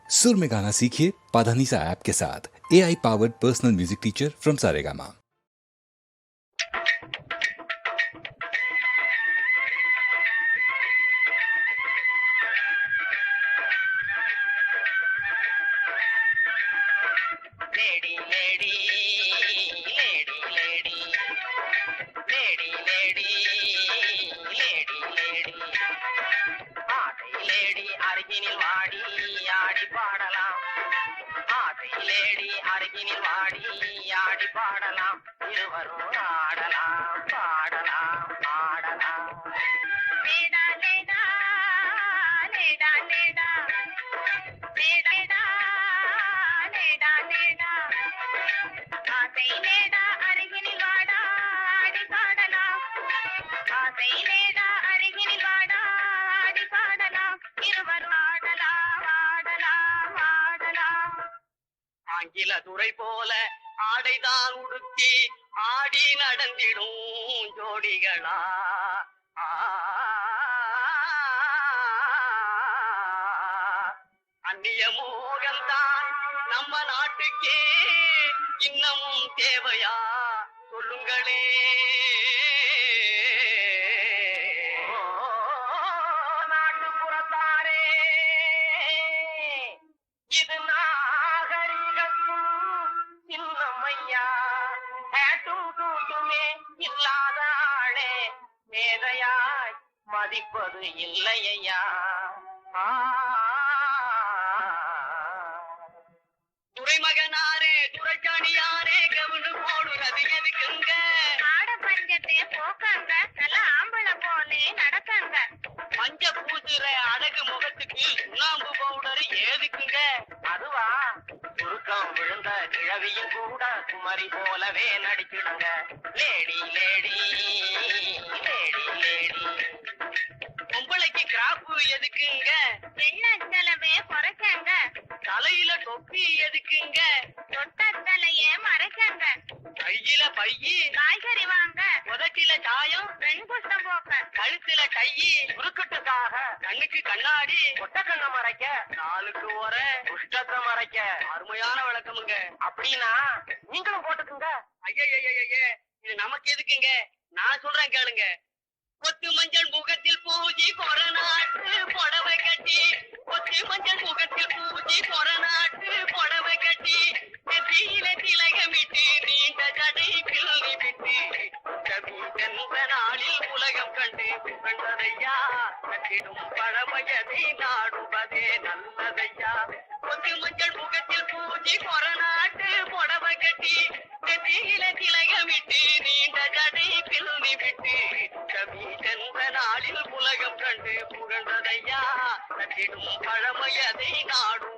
सुर में गाना सीखिए पाधानीसा ऐप के साथ। AI powered personal music teacher from Saregama. Lady lady lady lady lady lady lady lady ஆசை லேடி அருகினில் வாடி ஆடி பாடலாம். ஆசை லேடி அருகினில் வாடி ஆடி பாடலாம். இருவரும் ஆடலாம் பாடலாம் ஆடலாம். லேடா லேடா லேடா லேடா லேடா லேடா லேடா ஆசை லேடா அருகினில் வாடா ஆடி பாடலாம். ஆசை லேடா அருகினில் வாடா ஆடி பாடலாம். இருவரும் ஆடலாம் ஆடலாம் ஆடலாம். ஆங்கில துறை போல ஆடைதான் உடுத்தி ஆடி நடந்திடும் ஜோடிகளா. அந்நிய மோகம்தான் நம்ம நாட்டுக்கே இன்னமும் தேவையா சொல்லுங்களே. நாட்டுப்புறத்தாரே இது நாகரிகத்தும் சின்னம்மையா. ஹேட்டும் கூட்டுமே இல்லாத ஆளே மேதையாய் மதிப்பது இல்லையா. துறைமகனாரே துரைச்சாணியாரே கவுனு போடுறது எதுக்குங்க. ஆட பஞ்சத்தை போக்காங்க நல்ல ஆம்பளை போலே நடக்காங்க. மஞ்ச பூசுற அழகு முகத்துக்கு சுண்ணாம்பு பவுடர் ஏதுக்குங்க. அதுவா சுருக்கம் விழுந்த கிழவியும் கூட குமரி போலவே நடிச்சிடுங்க. லேடி லேடி லேடி லேடி பொம்பளைக்கு கிராப்பு எதுக்குங்க. எண்ண செலவே குறைக்காங்க. தலையில தொப்பி எதுக்குங்க. தொட்ட தலையே மறைக்காங்க. கையில பையி காய்கறி வாங்க. உதட்டில சாயம் பெண் குஷ்டம் போக்க. கழுத்துல கையி சுருக்கட்டுக்காக. கண்ணுக்கு கண்ணாடி ஒட்ட கண்ணை மறைக்க. நாளுக்கு ஒர குஷ்டத்தை மறைக்க. அருமையான விளக்கமுங்க. அப்படின்னா நீங்களும் போட்டுக்குங்க. ஐய இது நமக்கு எதுக்குங்க. நான் சொல்றேன் கேளுங்க. கொத்து மஞ்சள் முகத்தில் பூஜி கொரநாட்டு புடவை கட்டி. கொத்து மஞ்சள் முகத்தில் பூஜி கொரநாட்டு புடவை கட்டி. நெற்றியில திலகமிட்டு நீண்ட ஜடை கிள்ளி விட்டு சென்ற நாளில் உலகம் கண்டு கண்டதையா. கட்டிடும் பழமையதை நாடுவதே நல்லதையா. கொத்து மஞ்சள் முகத்தில் பூஜி கொரநாட்டு புடவை கட்டி. நெற்றியில திலகமிட்டு நீண்ட ஜடை கிள்ளி விட்டு சென்ற நாளில் உலகம் கண்டு புகழ்ந்ததையா. கட்டிடும் பழமையதை நாடும்